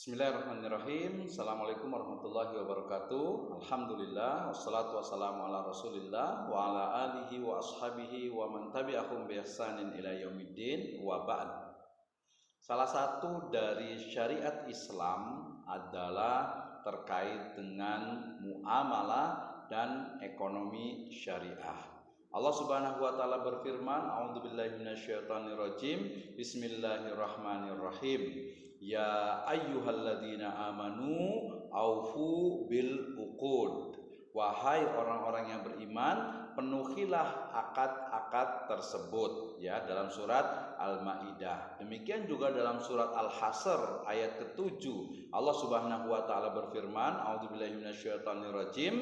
Bismillahirrahmanirrahim. Assalamualaikum warahmatullahi wabarakatuh. Alhamdulillah wassalatu wassalamu ala Rasulillah wa ala alihi wa ashabihi wa man tabi'ahum bi ihsanin ila yaumiddin wa ba'd. Salah satu dari syariat Islam adalah terkait dengan muamalah dan ekonomi syariah. Allah Subhanahu wa taala berfirman, A'udzubillahi minasyaitonirrajim. Bismillahirrahmanirrahim. Ya ayyuhalladzina amanu aufu bil uqud. Wahai orang-orang yang beriman, penuhilah akad-akad tersebut, ya, dalam surat Al-Maidah. Demikian juga dalam surat Al-Hasr ayat ke-7. Allah Subhanahu wa taala berfirman, A'udzubillahi minasyaitonirrajim.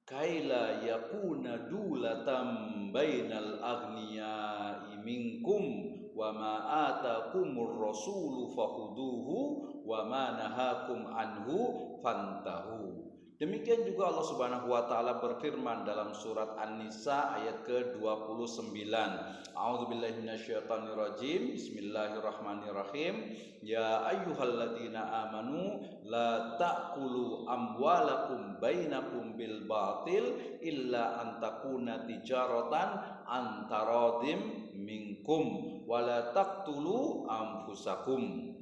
Kaila yakuna dulatam bainal aghniyai minkum wa ma atakumur rasulu fakhuduhu wa ma nahakum anhu fantahu. Demikian juga Allah Subhanahu wa taala berfirman dalam surat An-Nisa ayat ke-29. A'udzubillahi minasyaitonirrajim. Bismillahirrahmanirrahim. Ya ayyuhalladzina amanu la ta'kulu amwalakum bainakum bil batil illa an takuna tijaratan antaradim minkum wa la taqtulu anfusakum.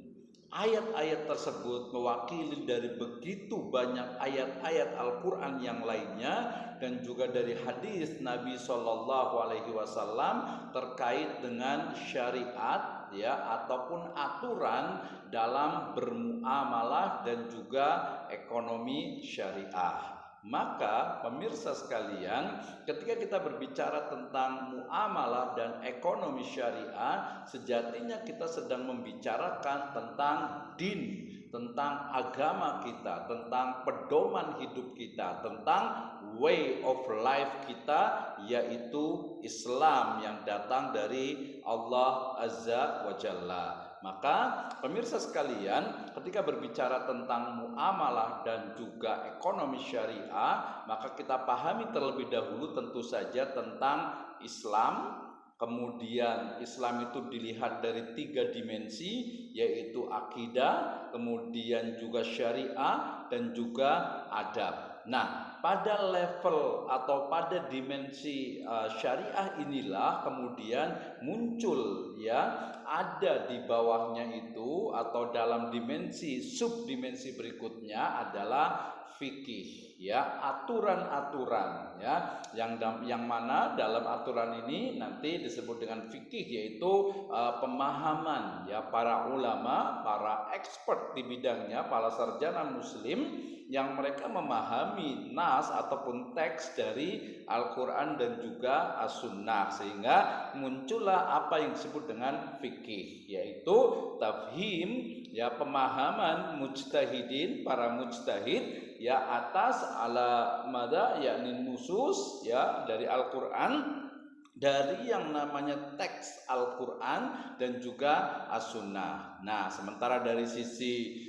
Ayat-ayat tersebut mewakili dari begitu banyak ayat-ayat Al-Quran yang lainnya dan juga dari hadis Nabi Shallallahu Alaihi Wasallam terkait dengan syariat, ya, ataupun aturan dalam bermuamalah dan juga ekonomi syariah. Maka pemirsa sekalian, ketika kita berbicara tentang muamalah dan ekonomi syariah, sejatinya kita sedang membicarakan tentang din, tentang agama kita, tentang pedoman hidup kita, tentang way of life kita, yaitu Islam yang datang dari Allah Azza wa Jalla. Maka pemirsa sekalian, ketika berbicara tentang muamalah dan juga ekonomi syariah, maka kita pahami terlebih dahulu tentu saja tentang Islam. Kemudian Islam itu dilihat dari 3 dimensi, yaitu akidah, kemudian juga syariah, dan juga adab. Nah, pada level atau pada dimensi syariah inilah kemudian muncul, ya, ada di bawahnya itu atau dalam dimensi subdimensi berikutnya adalah fikih, ya, aturan-aturan, ya, yang mana dalam aturan ini nanti disebut dengan fikih, yaitu pemahaman, ya, para ulama, para expert di bidangnya, para sarjana muslim yang mereka memahami nas ataupun teks dari Al-Quran dan juga As-Sunnah, sehingga muncullah apa yang disebut dengan fikih, yaitu tafhim, ya, pemahaman mujtahidin, para mujtahid, ya, atas ala mada yakni nusus, ya, dari Al-Quran, dari yang namanya teks Al-Quran dan juga As-Sunnah. Nah, sementara dari sisi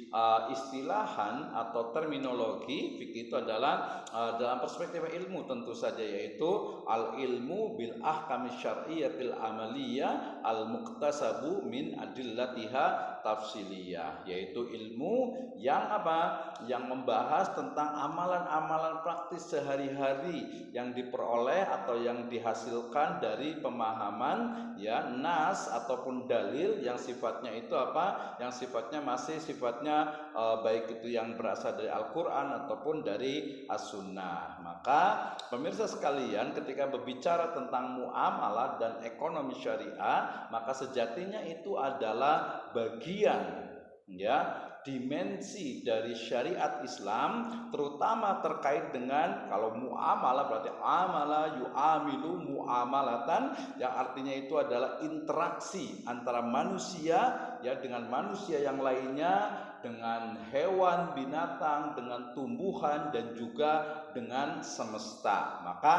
istilahan atau terminologi, fikih itu adalah dalam perspektif ilmu tentu saja, yaitu al-ilmu bil ahkami syar'iyyatil amaliyah al-muqtasabu min adillatiha tafsiliyah, yaitu ilmu yang apa? Yang membahas tentang amalan-amalan praktis sehari-hari yang diperoleh atau yang dihasilkan dari pemahaman, ya, nas ataupun dalil yang sifatnya itu apa? Yang sifatnya masih sifatnya baik itu yang berasal dari Al-Quran ataupun dari As-Sunnah. Maka pemirsa sekalian, ketika berbicara tentang muamalah dan ekonomi syariah, maka sejatinya itu adalah bagian, ya, dimensi dari syariat Islam, terutama terkait dengan, kalau muamalah berarti amala yu'amilu muamalatan, yang artinya itu adalah interaksi antara manusia, ya, dengan manusia yang lainnya, dengan hewan, binatang, dengan tumbuhan, dan juga dengan semesta. Maka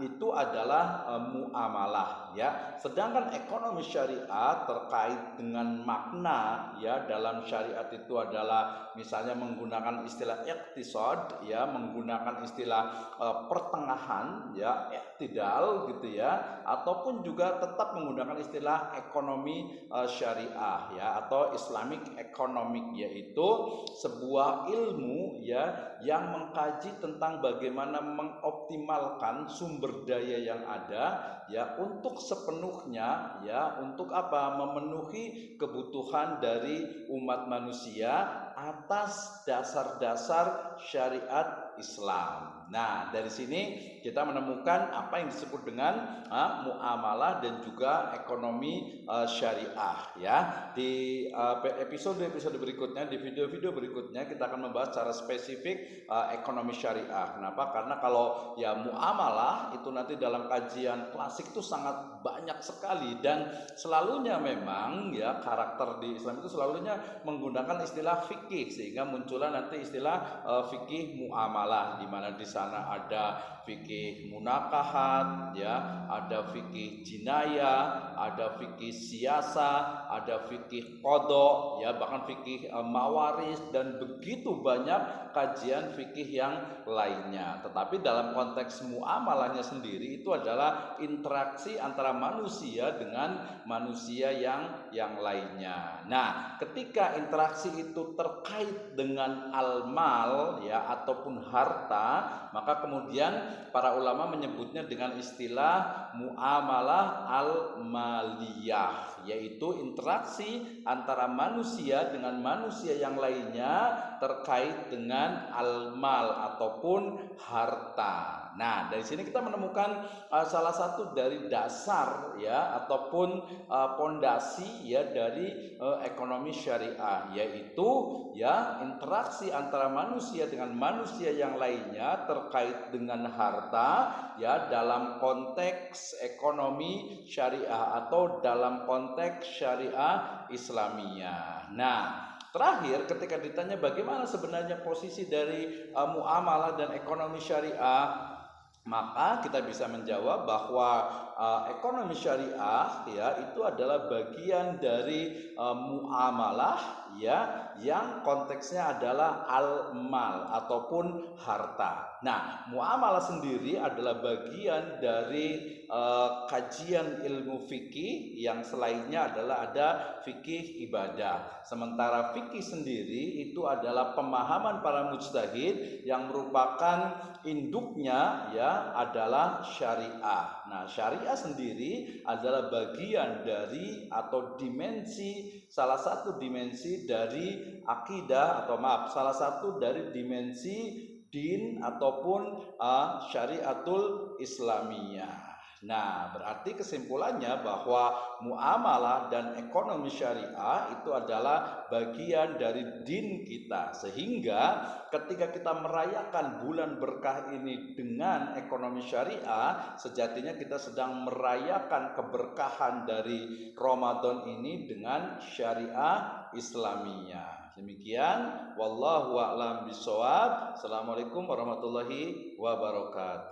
itu adalah muamalah, ya. Sedangkan ekonomi syariah terkait dengan makna, ya, dalam syariat itu adalah misalnya menggunakan istilah iqtisad, ya, menggunakan istilah pertengahan, ya, iktidal gitu, ya, ataupun juga tetap menggunakan istilah ekonomi syariah, ya. ya, atau Islamic Economic, yaitu sebuah ilmu ya yang mengkaji tentang bagaimana mengoptimalkan sumber daya yang ada ya untuk sepenuhnya ya untuk apa? Memenuhi kebutuhan dari umat manusia atas dasar-dasar syariat Islam. Nah, dari sini kita menemukan apa yang disebut dengan muamalah dan juga ekonomi syariah ya. Di episode berikutnya, di video-video berikutnya kita akan membahas secara spesifik ekonomi syariah. Kenapa? Karena kalau ya muamalah itu nanti dalam kajian klasik itu sangat banyak sekali, dan selalunya memang ya karakter di Islam itu selalunya menggunakan istilah fikih, sehingga muncullah nanti istilah fikih muamalah, di mana di sana ada fikih munakahat ya, ada fikih jinayah, ada fikih siasa, ada fikih qada ya, bahkan fikih mawaris, dan begitu banyak kajian fikih yang lainnya. Tetapi dalam konteks muamalahnya sendiri itu adalah interaksi antara manusia dengan manusia yang lainnya. Nah, ketika interaksi itu terkait dengan al-mal ya ataupun harta, maka kemudian para ulama menyebutnya dengan istilah muamalah al-maliyah, yaitu interaksi antara manusia dengan manusia yang lainnya terkait dengan al-mal ataupun harta. Nah, dari sini kita menemukan salah satu dari dasar ya ataupun pondasi ya dari ekonomi syariah, yaitu ya interaksi antara manusia dengan manusia yang lainnya terkait dengan harta ya dalam konteks ekonomi syariah atau dalam konteks syariah Islamiyah. Nah, terakhir ketika ditanya bagaimana sebenarnya posisi dari muamalah dan ekonomi syariah, maka kita bisa menjawab bahwa ekonomi syariah ya itu adalah bagian dari muamalah ya yang konteksnya adalah al-mal ataupun harta. Nah, muamalah sendiri adalah bagian dari kajian ilmu fikih yang selainnya adalah ada fikih ibadah. Sementara fikih sendiri itu adalah pemahaman para mujtahid yang merupakan induknya ya adalah syariah. Nah, syariah sendiri adalah bagian dari atau dimensi, salah satu dimensi dari akidah atau salah satu dari dimensi din ataupun syariatul Islamiyah. Nah, berarti kesimpulannya bahwa muamalah dan ekonomi syariah itu adalah bagian dari din kita, sehingga ketika kita merayakan bulan berkah ini dengan ekonomi syariah, sejatinya kita sedang merayakan keberkahan dari Ramadan ini dengan syariah Islamiyah. Demikian, wallahu a'lam bishawab. Assalamualaikum warahmatullahi wabarakatuh.